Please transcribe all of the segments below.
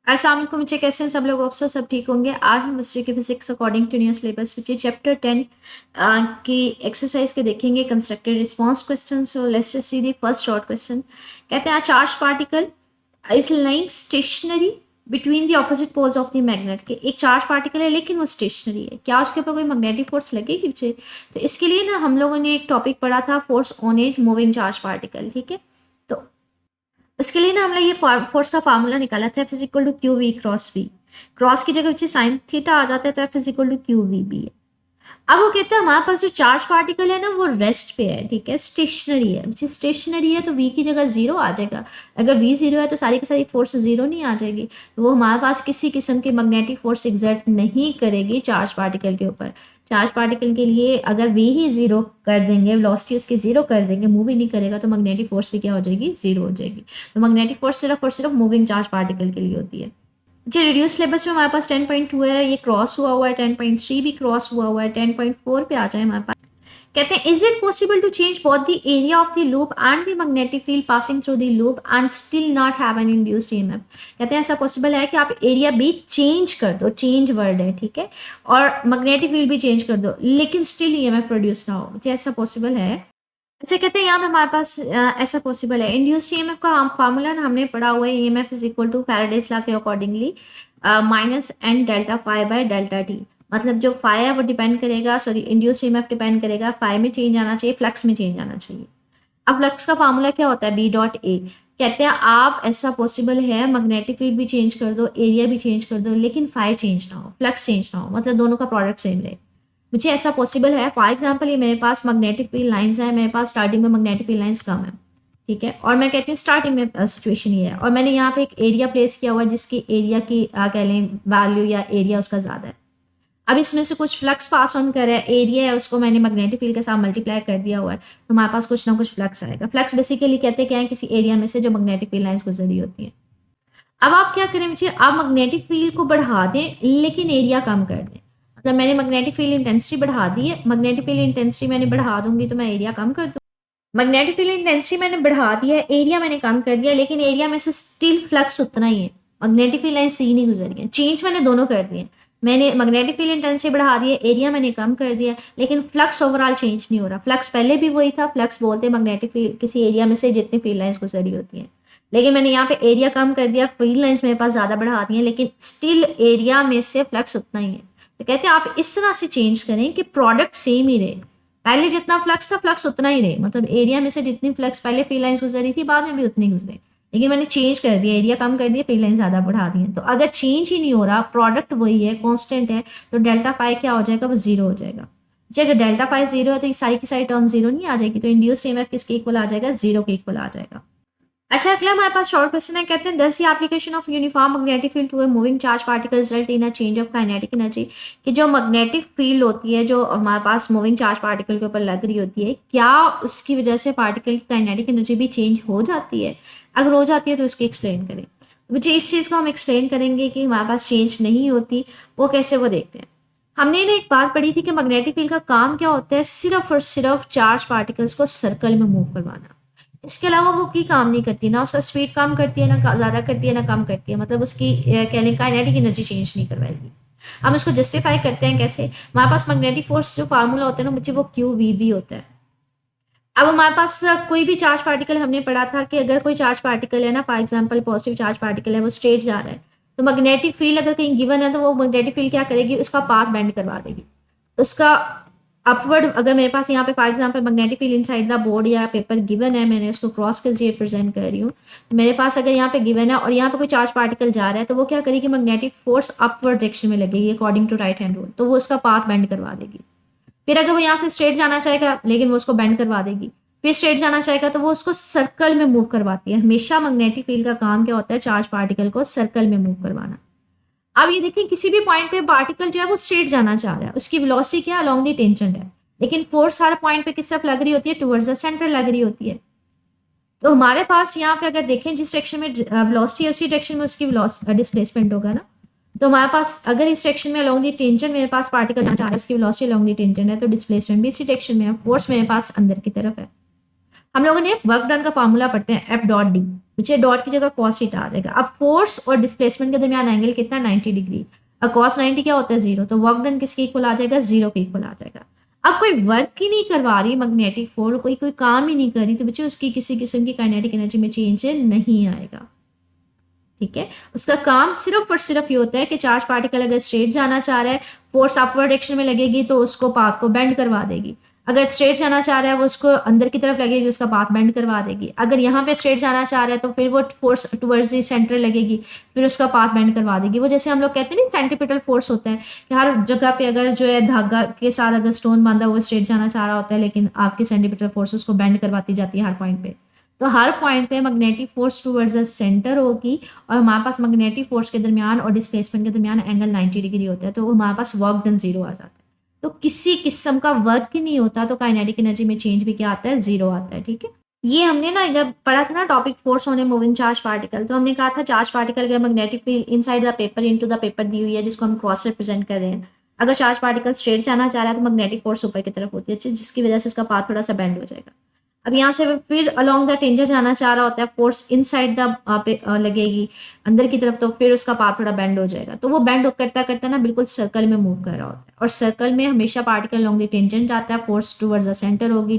अस्सलाम वालेकुम बच्चे, कैसे हैं सब लोग? अफसर सब ठीक होंगे। आज हम हिस्ट्री की physics according to new syllabus बच्चे चैप्टर 10 की एक्सरसाइज के देखेंगे constructed response question. So let's just see the first short question. कहते हैं charge particle is lying stationary between the opposite poles of the magnet. के एक charge particle है लेकिन वो स्टेशनरी है, क्या उसके ऊपर कोई मैग्नेटिक फोर्स लगेगी बच्चे? तो इसके लिए ना हम लोगों ने एक टॉपिक पढ़ा था, force on as moving charge particle. ठीक है, तो इसके लिए ना हमने ये फोर्स का फार्मूला निकाला था, F is equal to Q V cross V. Cross की जगह पीछे साइन थीटा आ जाता है तो F is equal to Q V B है। अब वो कहते हैं हमारे पास जो चार्ज पार्टिकल है ना वो रेस्ट पे है, ठीक है, स्टेशनरी है। स्टेशनरी है तो वी की जगह जीरो आ जाएगा। अगर वी जीरो है तो सारी की सारी फोर्स जीरो नहीं आ जाएगी, तो वो हमारे पास किसी किस्म की मैग्नेटिक फोर्स एग्जर्ट नहीं करेगी चार्ज पार्टिकल के ऊपर। चार्ज पार्टिकल के लिए अगर वी ही जीरो कर देंगे, वेलोसिटी उसकी जीरो कर देंगे, मूव ही नहीं करेगा, तो मैग्नेटिक फोर्स भी क्या हो जाएगी? जीरो हो जाएगी। तो मैग्नेटिक फोर्स सिर्फ और सिर्फ मूविंग चार्ज पार्टिकल के लिए होती है। जो रिड्यूस सिलेबस में हमारे पास 10.2 है, ये क्रॉस हुआ है, 10.3 भी क्रॉस हुआ है, 10.4 पे आ जाए हमारे पास। कहते हैं is it possible to change both the area of the loop and the magnetic field passing through the loop and still not have an induced EMF. कहते हैं ऐसा पॉसिबल है कि आप एरिया भी चेंज कर दो, चेंज वर्ड है, ठीक है, और मैग्नेटिक फील्ड भी चेंज कर दो लेकिन स्टिल ईएमएफ प्रोड्यूस ना हो। मुझे ऐसा पॉसिबल है? अच्छा, कहते हैं यहाँ पे हमारे पास ऐसा पॉसिबल है। इंड्यूस्ड ईएमएफ का हम फार्मूला ना हमने पढ़ा हुआ है, EMF is equal to Faraday's law के accordingly minus N delta phi by delta T. मतलब जो फाई है वो डिपेंड करेगा, सॉरी इंड्यूस्ड ईएमएफ डिपेंड करेगा फाई में चेंज आना चाहिए, फ्लक्स में चेंज आना चाहिए। अब फ्लक्स का फार्मूला क्या होता है? B dot A. कहते हैं आप ऐसा पॉसिबल है मैग्नेटिक फील्ड भी चेंज कर दो, एरिया भी चेंज कर दो, लेकिन फाई चेंज ना हो, फ्लक्स चेंज ना हो, मतलब दोनों का प्रोडक्ट सेम रहे। मुझे ऐसा पॉसिबल है। फॉर एग्जाम्पल ये मेरे पास मैग्नेटिक फील्ड लाइंस है, मेरे पास स्टार्टिंग में मैग्नेटिक फील्ड लाइंस कम है, ठीक है, और मैं कहती हूँ स्टार्टिंग में सिचुएशन ये है, और मैंने यहाँ पे एक एरिया प्लेस किया हुआ है जिसकी एरिया की कह लें वैल्यू या एरिया उसका ज़्यादा है। अब इसमें से कुछ फ्लक्स पास ऑन कर रहा है, एरिया है उसको मैंने मैग्नेटिक फील्ड के साथ मल्टीप्लाई कर दिया हुआ है, तो हमारे पास कुछ ना कुछ फ्लक्स आएगा। फ्लक्स बेसिकली कहते क्या है? किसी एरिया में से जो मैग्नेटिक फील्ड लाइंस गुजर रही होती है। अब आप क्या करें मुझे? आप मैग्नेटिक फील्ड को बढ़ा दें लेकिन एरिया कम कर दें। मतलब मैंने मैग्नेटिक फील्ड इंटेंसिटी बढ़ा दी है, मैग्नेटिक फील्ड इंटेंसिटी मैंने बढ़ा दूंगी तो मैं एरिया कम कर दूँ। मैग्नेटिक फील्ड इंटेंसिटी मैंने बढ़ा दिया है, एरिया मैंने कम कर दिया, लेकिन एरिया में से स्टिल फ्लक्स उतना ही है। मैग्नेटिक फील्ड लाइन सी नहीं गुजरी है, चेंज मैंने दोनों कर दिए। मैंने मैग्नेटिक फील्ड इंटेंसिटी बढ़ा दी है, एरिया मैंने कम कर दिया, लेकिन फ्लक्स ओवरऑल चेंज नहीं हो रहा। फ्लक्स पहले भी वही था, फ्लक्स बोलते हैं मैग्नेटिक फील्ड किसी एरिया में से जितनी फील्ड लाइन्स गुजरी होती हैं, लेकिन मैंने यहाँ पे एरिया कम कर दिया, फील्ड लाइन्स मेरे पास ज़्यादा बढ़ा दी हैं, लेकिन स्टिल एरिया में से फ्लक्स उतना ही है। तो कहते हैं आप इस तरह से चेंज करें कि प्रोडक्ट सेम ही रहे। पहले जितना फ्लक्स था फ्लक्स उतना ही रहे, मतलब एरिया में से जितनी फ्लक्स पहले फील्ड लाइन्स गुजरी थी बाद में भी उतनी गुजरे, लेकिन मैंने चेंज कर दिया, एरिया कम कर दिया, फील्ड लाइन ज़्यादा बढ़ा दी है। तो अगर चेंज ही नहीं हो रहा, प्रोडक्ट वही है, कांस्टेंट है, तो डेल्टा फाई क्या हो जाएगा? वो जीरो हो जाएगा। जी, अगर डेल्टा फाई जीरो है तो ये सारी की सारी टर्म जीरो नहीं आ जाएगी, तो इंड्यूस्ड ईएमएफ किसके इक्वल आ जाएगा? जीरो के इक्वल आ जाएगा। अच्छा, अगला हमारे पास शॉर्ट क्वेश्चन है। कहते हैं does the application of uniform magnetic field to a moving charge particle result in a change of kinetic energy. कि जो मैग्नेटिक फील्ड होती है जो हमारे पास मूविंग चार्ज पार्टिकल के ऊपर लग रही होती है, क्या उसकी वजह से पार्टिकल की काइनेटिक एनर्जी भी चेंज हो जाती है? अगर हो जाती है तो उसकी एक्सप्लेन करें। मुझे इस चीज़ को हम एक्सप्लेन करेंगे कि हमारे पास चेंज नहीं होती, वो कैसे, वो देखते हैं। हमने ना एक बात पढ़ी थी कि मैग्नेटिक फील्ड का काम क्या होता है? सिर्फ और सिर्फ चार्ज पार्टिकल्स को सर्कल में मूव करवाना। इसके अलावा वो की काम नहीं करती, ना उसका स्पीड कम करती है, ना ज़्यादा करती है, ना कम करती है, मतलब उसकी कह लें काइनेटिक एनर्जी चेंज नहीं करवाएगी। हम इसको जस्टिफाई करते हैं कैसे? हमारे पास मैग्नेटिक फोर्स जो फार्मूला होता है ना बच्चे, वो क्यू वी बी होता है। अब हमारे पास कोई भी चार्ज पार्टिकल, हमने पढ़ा था कि अगर कोई चार्ज पार्टिकल है ना, for example positive charge particle है, वो स्ट्रेट जा रहा है, तो मैग्नेटिक फील्ड अगर कहीं गिवन है तो वो मैग्नेटिक फील्ड क्या करेगी? उसका पाथ बेंड करवा देगी, उसका अपवर्ड। अगर मेरे पास यहाँ पे for example magnetic field inside the board या पेपर गिवन है, मैंने उसको क्रॉस के जरिए प्रेजेंट कर रही हूँ, मेरे पास अगर यहाँ पे गिवन है और यहाँ पे कोई चार्ज पार्टिकल जा रहा है, तो वो क्या करेगी? मैग्नेटिक फोर्स अपवर्ड डायरेक्शन में लगेगी according to right hand rule, तो वो उसका पाथ बेंड करवा देगी। फिर अगर वो यहाँ से स्ट्रेट जाना चाहेगा लेकिन वो उसको बेंड करवा देगी, फिर स्ट्रेट जाना चाहेगा तो वो उसको सर्कल में मूव करवाती है। हमेशा मैग्नेटिक फील्ड का काम क्या होता है? चार्ज पार्टिकल को सर्कल में मूव करवाना। अब ये देखिए किसी भी पॉइंट पे पार्टिकल जो है वो स्ट्रेट जाना चाह रहा है, उसकी वेलोसिटी क्या है? अलोंग द टेंजेंट है, लेकिन फोर्स हर पॉइंट पे किस तरफ लग रही होती है? टुवर्ड्स द सेंटर लग रही होती है। तो हमारे पास यहाँ पे अगर देखें जिस डायरेक्शन में वेलोसिटी है उसी डायरेक्शन में उसकी डिस्प्लेसमेंट होगा ना। तो हमारे पास अगर इस डायरेक्शन में अलोंग द टेंजेंट मेरे पास पार्टिकल जाना चाह रहा है, उसकी वेलोसिटी अलोंग द टेंजेंट है, तो डिस्प्लेसमेंट भी इसी डायरेक्शन में है, फोर्स मेरे पास अंदर की तरफ है। हम लोगों ने वर्क डन का फॉर्मूला पढ़ते हैं एफ डॉट डी, बच्चे डॉट की जगह कॉस थीटा आ जाएगा। अब फोर्स और डिस्प्लेसमेंट के दरमियान एंगल कितना 90 डिग्री। अब कॉस 90 क्या होता है 0, तो वर्क डन किसके इक्वल आ जाएगा 0 के इक्वल आ जाएगा। अब कोई वर्क ही नहीं करवा रही मैग्नेटिक फोर्स, कोई काम ही नहीं कर रही, तो बच्चे उसकी किसी किस्म की काइनेटिक एनर्जी में चेंज नहीं आएगा। ठीक है, उसका काम सिर्फ और सिर्फ ये होता है कि चार्ज पार्टिकल अगर स्ट्रेट जाना चाह रहा है, फोर्स अपवर्ड डायरेक्शन में लगेगी तो उसको पाथ को बेंड करवा देगी। अगर स्ट्रेट जाना चाह रहा है वो उसको अंदर की तरफ लगेगी, उसका पाथ बेंड करवा देगी। अगर यहाँ पे स्ट्रेट जाना चाह रहा है तो फिर वो फोर्स टुवर्ड्स द सेंटर लगेगी, फिर उसका पाथ बेंड करवा देगी। वो जैसे हम लोग कहते हैं ना सेंट्रीपिटल फोर्स होता है कि हर जगह पे अगर जो है धागा के साथ अगर स्टोन बांधा हुआ स्ट्रेट जाना चाह रहा होता है, लेकिन आपकी सेंट्रीपिटल फोर्स उसको बेंड करवाती जाती है हर पॉइंट पे। तो हर पॉइंट पे magnetic force towards the centre होगी, और हमारे पास मैग्नेटिक फोर्स के दरमियान और डिस्प्लेसमेंट के दरमियान एंगल 90 डिग्री होता है, तो हमारे पास वर्क डन 0 आ जाता है। तो किसी किस्म का वर्क ही नहीं होता, तो काइनेटिक एनर्जी में चेंज भी क्या आता है 0 आता है। ठीक है, ये हमने ना जब पढ़ा था ना topic force on a moving charge particle, तो हमने कहा था चार्ज पार्टिकल का magnetic field inside the paper into the paper दी हुई है, जिसको हम क्रॉस रिप्रेजेंट कर रहे हैं। अगर चार्ज पार्टिकल स्ट्रेट जाना चाह रहा है तो मैग्नेटिक फोर्स ऊपर की तरफ होती है, जिसकी वजह से उसका पाथ थोड़ा सा बेंड हो जाएगा। अब यहाँ से फिर अलोंग द टेंजर जाना चाह रहा होता है, फोर्स इनसाइड द लगेगी अंदर की तरफ, तो फिर उसका पाथ थोड़ा बेंड हो जाएगा। तो वो बेंड करता करता ना बिल्कुल सर्कल में मूव कर रहा होता है, और सर्कल में हमेशा पार्टिकल अलोंग द टेंजेंट जाता है, फोर्स टुवर्ड्स द सेंटर होगी,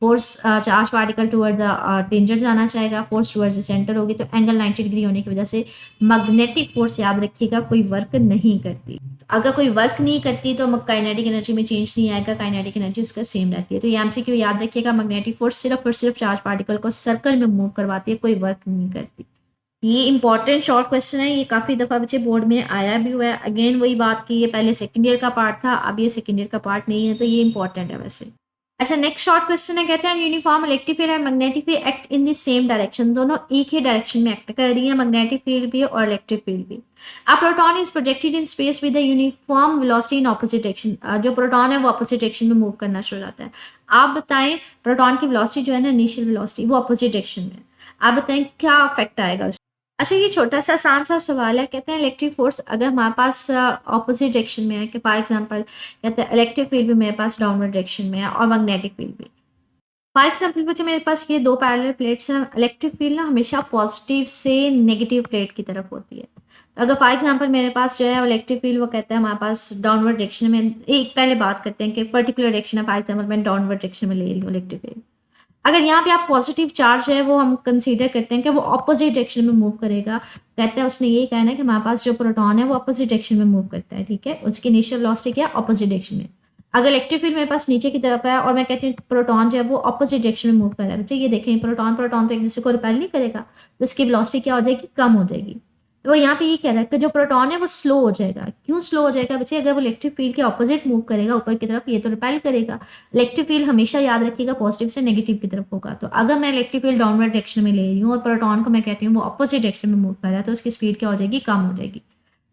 force charge particle toward the tangent जाना चाहेगा, फोर्स टुवर्ड्स द सेंटर होगी। तो एंगल 90 डिग्री होने की वजह से मैग्नेटिक फोर्स याद रखिएगा कोई वर्क नहीं करती। अगर कोई वर्क नहीं करती तो काइनेटिक एनर्जी में चेंज नहीं आएगा, काइनेटिक एनर्जी उसका सेम रहती है। तो ये एमसीक्यू याद रखिएगा, मैग्नेटिक फोर्स सिर्फ और सिर्फ चार्ज पार्टिकल को सर्कल में मूव करवाती है, कोई वर्क नहीं करती। ये इंपॉर्टेंट शॉर्ट क्वेश्चन है, ये काफ़ी दफ़ा बच्चे बोर्ड में आया भी हुआ है। अगेन वही बात की, ये पहले सेकेंड ईयर का पार्ट था, अब ये सेकेंड ईयर का पार्ट नहीं है, तो ये इंपॉर्टेंट है वैसे। अच्छा, नेक्स्ट शॉर्ट क्वेश्चन है, कहते हैं uniform electric field and magnetic field act in the same direction, दोनों एक ही डायरेक्शन में एक्ट कर रही है, मैग्नेटिक फील्ड भी और इलेक्ट्रिक फील्ड भी। A proton is projected in space with the uniform velocity in opposite direction, जो प्रोटॉन है वो ऑपोजिट डायरेक्शन में मूव करना शुरू हो जाता है। आप बताएं प्रोटॉन की वेलोसिटी जो है ना, इनिशियल वेलोसिटी, वो ऑपोजिट डायरेक्शन में, आप बताएं क्या इफेक्ट आएगा। अच्छा, ये छोटा सा आसान सा सवाल है, कहते हैं इलेक्ट्रिक फोर्स अगर हमारे पास ऑपोजिट डायरेक्शन में है, कि फॉर एग्जांपल कहते हैं इलेक्ट्रिक फील्ड भी मेरे पास डाउनवर्ड डायरेक्शन में है और मैग्नेटिक फील्ड भी। फॉर एग्जांपल बच्चे मेरे पास ये दो पैरेलल प्लेट्स हैं, इलेक्ट्रिक फील्ड ना हमेशा पॉजिटिव से नेगेटिव प्लेट की तरफ होती है। तो अगर फॉर एग्जांपल मेरे पास जो है इलेक्ट्रिक फील्ड वो कहता है हमारे पास डाउनवर्ड डायरेक्शन में, एक पहले बात करते हैं कि पर्टिकुलर डायरेक्शन है, फॉर एग्जांपल मैं डाउनवर्ड डायरेक्शन में ले रही हूँ इलेक्ट्रिक फील्ड। अगर यहाँ पे आप पॉजिटिव चार्ज है वो हम कंसीडर करते हैं कि वो ऑपोजिट डायरेक्शन में मूव करेगा, कहते हैं उसने ये कहना है कि हमारे पास जो प्रोटॉन है वो ऑपोजिट डायरेक्शन में मूव करता है। ठीक है, उसकी इनिशियल वेलोसिटी क्या है ऑपोजिट डायरेक्शन में। अगर इलेक्ट्रिक फील्ड मेरे पास नीचे की तरफ है और मैं कहती हूँ प्रोटॉन जो है वो ऑपोजिट डायरेक्शन में मूव कर रहा है, बच्चे ये देखें प्रोटॉन प्रोटॉन तो एक दूसरे को रिपेल नहीं करेगा, तो उसकी वेलोसिटी क्या हो जाएगी, कम हो जाएगी। तो वो यहाँ पे ये कह रहा है कि जो प्रोटॉन है वो स्लो हो जाएगा। क्यों स्लो हो जाएगा बच्चे, अगर वो इलेक्ट्रिक फील्ड के ऑपोजिट मूव करेगा ऊपर की तरफ, ये तो रिपेल करेगा। इलेक्ट्रिक फील्ड हमेशा याद रखिएगा पॉजिटिव से नेगेटिव की तरफ होगा। तो अगर मैं इलेक्ट्रिक फील्ड डाउनवर्ड डायरेक्शन में ले रही हूँ और प्रोटॉन को मैं कहती हूँ वो ऑपोजिट डायरेक्शन में मूव कर रहा है, तो उसकी स्पीड क्या हो जाएगी, कम हो जाएगी।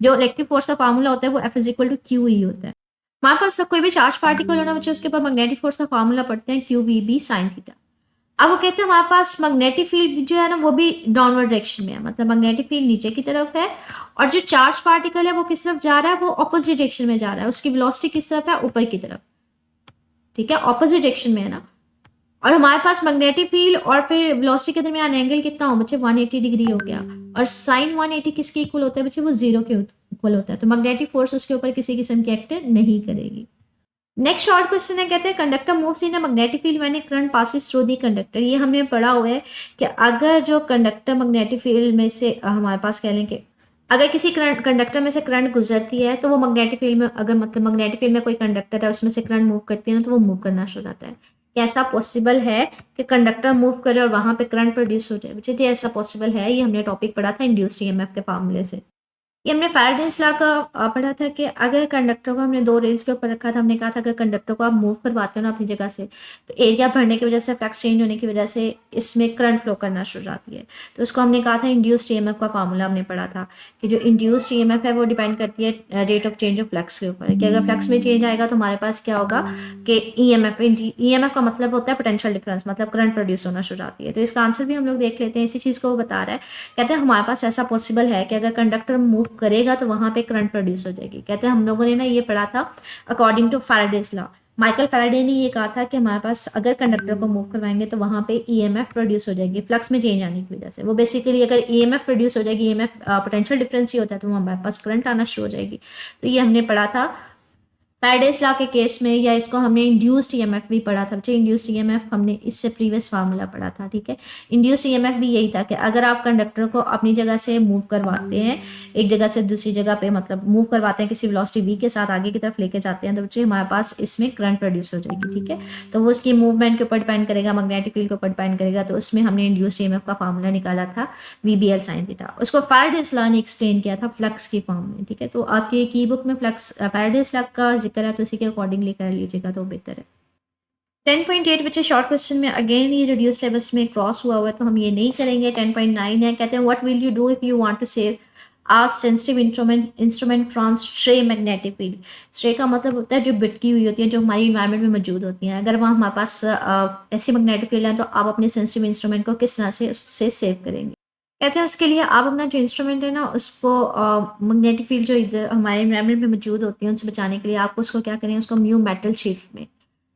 जो इलेक्ट्रिक फोर्स का फार्मूला होता है वो F equal to Q E होता है। हमारे पास कोई भी चार्ज पार्टिकल होना बच्चे, उसके ऊपर मैग्नेटिक फोर्स का फार्मूला पढ़ते हैं Q V B sine theta. अब वो कहते हैं हमारे पास मैग्नेटिक फील्ड जो है ना वो भी डाउनवर्ड डायरेक्शन में है, मतलब मैग्नेटिक फील्ड नीचे की तरफ है और जो चार्ज पार्टिकल है वो किस तरफ जा रहा है, वो ऑपोजिट डायरेक्शन में जा रहा है, उसकी वेलोसिटी किस तरफ है, ऊपर की तरफ। ठीक है, ऑपोजिट डायरेक्शन में है ना। और हमारे पास मैग्नेटिक फील्ड और फिर वेलोसिटी के दरमियान एंगल कितना हो बच्चे, 180 डिग्री हो गया। और साइन 180 किसके इक्वल होता है बच्चे, वो 0 के इक्वल होता है। तो मैग्नेटिक फोर्स उसके ऊपर किसी किस्म की एक्ट नहीं करेगी। नेक्स्ट शॉर्ट क्वेश्चन है, कहते हैं conductor moves in a magnetic field when A current passes through the conductor. ये हमने पढ़ा हुआ है कि अगर जो कंडक्टर मैग्नेटिक फील्ड में से हमारे पास कह लें कि अगर किसी कंडक्टर में से करंट गुजरती है तो वो मैग्नेटिक फील्ड में, अगर मतलब मैग्नेटिक फील्ड में कोई कंडक्टर है उसमें से करंट मूव करती है ना, तो वो मूव करना शुरू होता है। ऐसा पॉसिबल है कि कंडक्टर मूव करे और वहां पे करंट प्रोड्यूस हो जाए बच्चे, जी ऐसा पॉसिबल है। ये हमने टॉपिक पढ़ा था इंड्यूस्ड ईएमएफ के फार्मूले से। ये हमने फैराडेज लॉ का पढ़ा था कि अगर कंडक्टर को हमने दो रेल्स के ऊपर रखा था, हमने कहा था अगर कंडक्टर को आप मूव करवाते हो ना अपनी जगह से, तो एरिया बढ़ने की वजह से, फ्लक्स चेंज होने की वजह से इसमें करंट फ्लो करना शुरू हो जाती है। तो उसको हमने कहा था इंड्यूस्ड ईएमएफ का फार्मूला हमने पढ़ा था कि जो इंड्यूस्ड ईएमएफ है वो डिपेंड करती है rate of change of flux के ऊपर, कि अगर फ्लक्स में चेंज आएगा तो हमारे पास क्या होगा कि ईएमएफ का मतलब होता है पोटेंशियल डिफरेंस, मतलब करंट प्रोड्यूस होना शुरू होती है। तो इसका आंसर भी हम लोग देख लेते हैं, इसी चीज़ को वो बता रहा है। कहते हैं हमारे पास ऐसा पॉसिबल है कि अगर कंडक्टर मूव करेगा तो वहां पे करंट प्रोड्यूस हो जाएगी। कहते हैं हम लोगों ने ना ये पढ़ा था according to Faraday's law. Michael Faraday ने ये कहा था कि हमारे पास अगर कंडक्टर को मूव करवाएंगे तो वहाँ पे ईएमएफ प्रोड्यूस हो जाएगी फ्लक्स में चेंज आने की वजह से। वो बेसिकली अगर ईएमएफ प्रोड्यूस हो जाएगी, ईएमएफ पोटेंशियल डिफरेंस ही होता है, तो हमारे पास करंट आना शुरू हो जाएगी। तो ये हमने पढ़ा था फैराडेस लॉ के केस में, या इसको हमने इंड्यूस्ड ईएमएफ भी पढ़ा था बच्चे। इंड्यूस्ड ईएमएफ हमने इससे प्रीवियस फार्मूला पढ़ा था, ठीक है। इंड्यूस्ड ईएमएफ भी यही था कि अगर आप कंडक्टर को अपनी जगह से मूव करवाते हैं, एक जगह से दूसरी जगह पे मतलब मूव करवाते हैं किसी वेलोसिटी v के साथ आगे की तरफ लेके जाते हैं, तो बच्चे हमारे पास इसमें करंट प्रोड्यूस हो जाएगी, ठीक है। तो वो उसकी मूवमेंट के ऊपर डिपेंड करेगा, मैग्नेटिक फील्ड के ऊपर डिपेंड करेगा। तो उसमें हमने इंड्यूस्ड ईएमएफ का फार्मूला निकाला था VBL sin थीटा। उसको फैराडेस लॉ ने एक्सप्लेन किया था फ्लक्स की फॉर्म में, ठीक है। तो आपके की बुक में फ्लक्स फैराडेस लॉ का जिक्र है, तो उसी के अकॉर्डिंगली कर लीजिएगा तो बेहतर है। 10.8 बच्चे शॉर्ट क्वेश्चन में अगेन ये रिड्यूस लेवल्स में क्रॉस हुआ हुआ है, तो हम ये नहीं करेंगे। 10.9 है, कहते हैं what will you do if you want to save a sensitive instrument from stray magnetic field. Stray का मतलब होता है जो बिटकी हुई होती है, जो हमारी इन्वायरमेंट में मौजूद होती हैं। अगर वहाँ हमारे पास ऐसी मैग्नेटिक फील्ड है, तो आप अपने सेंसिटिव इंस्ट्रूमेंट को किस तरह से उससे सेव करेंगे। कहते हैं उसके लिए आप अपना जो इंस्ट्रूमेंट है ना, उसको मैग्नेटिक फील्ड जो इधर हमारे एनवायरनमेंट में मौजूद होती है उनसे बचाने के लिए आपको उसको क्या करें, उसको म्यू मेटल शीट में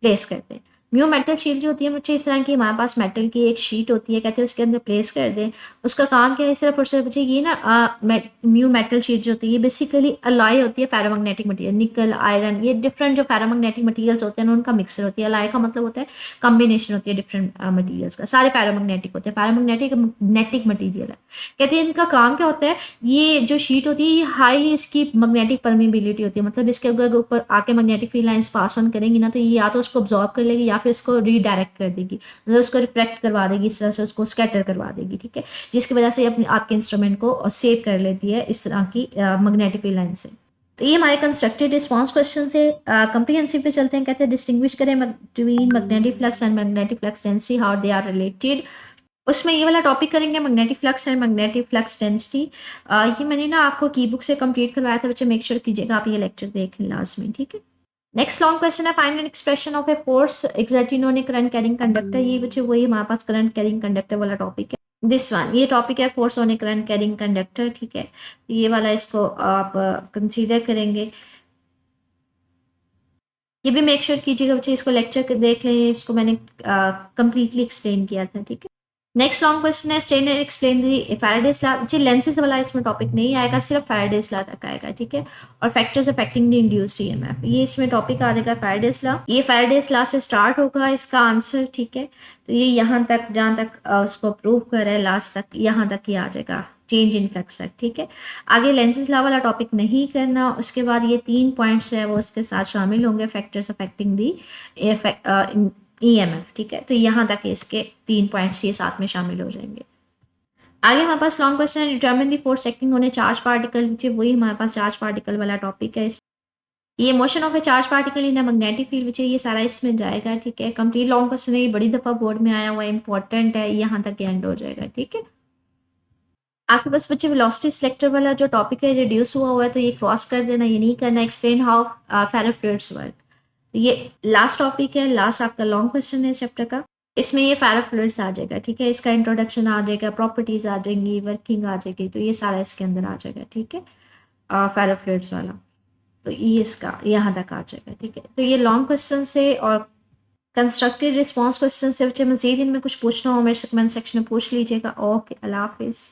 प्लेस करते हैं। म्यू मेटल शीट जो होती है बच्चे, इस तरह की हमारे पास मेटल की एक शीट होती है, कहते हैं उसके अंदर प्लेस कर दें। उसका काम क्या है, सिर्फ और सिर्फ बच्चे ये ना म्यू मेटल शीट जो होती है ये बेसिकली अलाई होती है फेरोमैग्नेटिक मटेरियल, निकल, आयरन, ये डिफरेंट जो फेरोमैग्नेटिक मटेरियल्स होते हैं उनका मिक्सर होती है। अलाई का मतलब होता है कॉम्बिनेशन होती है डिफरेंट मटेरियल्स का, सारे फेरोमैग्नेटिक होते हैं, फेरोमैग्नेटिक मटेरियल है। कहते हैं इनका काम क्या होता है, ये जो शीट होती है ये हाईली इसकी मैग्नेटिक परमिबिलिटी होती है, मतलब इसके अगर ऊपर आके magnetic field lines pass on करेंगी ना, तो ये या तो उसको ऑब्जॉर्व कर लेगी या फिर उसको रीडायरेक्ट कर देगी, मतलब उसको रिफ्लेक्ट करवा देगी, इस तरह से उसको स्कैटर करवा देगी, ठीक है। जिसकी वजह से अपने आपके इंस्ट्रूमेंट को सेव कर लेती है इस तरह की मैग्नेटिक फील्ड लाइन से। तो ये हमारे कंस्ट्रक्टेड रिस्पॉन्स क्वेश्चन से। कंप्रीहेंसिव पे चलते हैं। कहते हैं डिस्टिंग्विश करें between magnetic flux and magnetic flux density, how they are related. उसमें ये वाला टॉपिक करेंगे magnetic flux and magnetic flux density. ये मैंने ना आपको की बुक से कंप्लीट करवाया था बच्चे, मेक श्योर कीजिएगा आप ये लेक्चर देख लें लास्ट में, ठीक है। नेक्स्ट लॉन्ग क्वेश्चन है, find an expression of a force exerted on A current carrying conductor. ये बच्चे वही हमारे पास करंट कैरिंग कंडक्टर वाला टॉपिक है। दिस वन, ये टॉपिक है force on A current carrying conductor, ठीक है। ये वाला इसको आप कंसीडर करेंगे। ये भी मेक श्योर कीजिएगा बच्चे इसको लेक्चर देख लें, इसको मैंने कंप्लीटली एक्सप्लेन किया था, ठीक है। नेक्स्ट लॉन्ग क्वेश्चन है, state and explain the Faraday's law. जी लेंसेज वाला इसमें टॉपिक नहीं आएगा, सिर्फ फैराडेस लॉ तक आएगा, ठीक है। और factors affecting the induced EMF, ये इसमें टॉपिक आ जाएगा फैराडेस लॉ। ये फैराडेस लॉ से स्टार्ट होगा इसका आंसर, ठीक है। तो ये यहाँ तक जहाँ तक उसको प्रूव कर रहा है लास्ट तक, यहाँ तक ही आ जाएगा चेंज इन फ्लक्स तक, ठीक है। आगे लेंसेज लॉ वाला टॉपिक नहीं करना। उसके बाद ये 3 पॉइंट्स है वो उसके साथ शामिल होंगे, फैक्टर्स अफेक्टिंग दी EMF, ठीक है। तो यहाँ तक इसके 3 पॉइंट्स ये साथ में शामिल हो जाएंगे। आगे हमारे पास लॉन्ग क्वेश्चन है, determine the force acting on A charge particle, वही हमारे पास चार्ज पार्टिकल वाला टॉपिक है। ये motion of A charge particle in a magnetic field, बच्चे ये सारा इसमें जाएगा, ठीक है। कंप्लीट लॉन्ग क्वेश्चन है, ये बड़ी दफा बोर्ड में आया हुआ है, इंपॉर्टेंट है, यहाँ तक एंड हो जाएगा, ठीक है। आपके पास बच्चे वेलोसिटी सिलेक्टर वाला जो टॉपिक है रिड्यूस हुआ है, तो ये क्रॉस कर देना, ये नहीं करना। एक्सप्लेन हाउ फेरोफ्लुइड्स वर्क, ये लास्ट टॉपिक है, लास्ट आपका लॉन्ग क्वेश्चन है चैप्टर का। इसमें ये फेरोफ्लुइड्स आ जाएगा, ठीक है। इसका इंट्रोडक्शन आ जाएगा, प्रॉपर्टीज आ जाएंगी, वर्किंग आ जाएगी, तो ये सारा इसके अंदर आ जाएगा, ठीक है। फेरोफ्लुइड्स वाला तो ये इसका यहाँ तक आ जाएगा, ठीक है। तो ये लॉन्ग क्वेश्चन से और कंस्ट्रक्टेड रिस्पॉन्स क्वेश्चन से बच्चे मजीद इनमें कुछ पूछना हो मेरे से कमेंट सेक्शन में पूछ लीजिएगा। ओके, अल्लाह हाफिज़।